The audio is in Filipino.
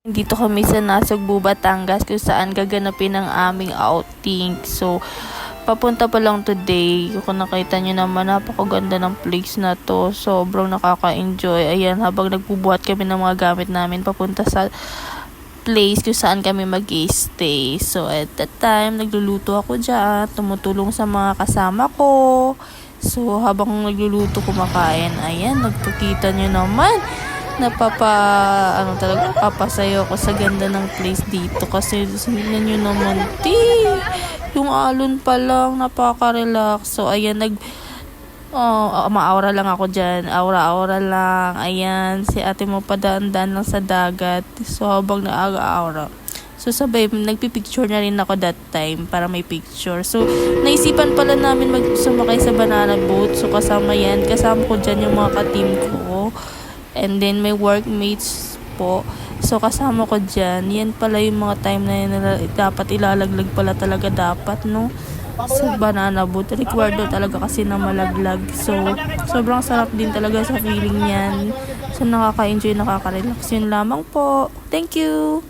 Dito kami sa Nasugbu, Batangas kung saan gaganapin ang aming outing. So, papunta pa lang today. Kung nakita nyo naman, napakaganda ng place na to. Sobrang nakaka-enjoy. Ayan, habang nagbubuhat kami ng mga gamit namin papunta sa place kung saan kami mag-stay. So, at that time, nagluluto ako dyan. Tumutulong sa mga kasama ko. So, habang nagluluto, kumakain. Ayan, nagkakita nyo naman. Papasayo ako sa ganda ng place dito kasi tingnan nyo naman, yung alon pa lang, napaka-relax. So, ayan, ma-aura lang ako dyan, aura-aura lang. Ayan, si ate mo padaan-daan lang sa dagat. So, habang naaga-aura, so sabay, nagpipicture na rin ako that time para may picture. So, naisipan pala namin sumakay sa banana boat. So, kasama ko dyan yung mga ka-team ko. And then, may workmates po. So, kasama ko dyan. Yan pala yung mga time na yun na dapat ilalaglag pala talaga dapat, no? Sa banana boat. Required talaga kasi na malaglag. So, sobrang sarap din talaga sa feeling yan. So, nakaka-enjoy, nakaka-relax. Yun lamang po. Thank you!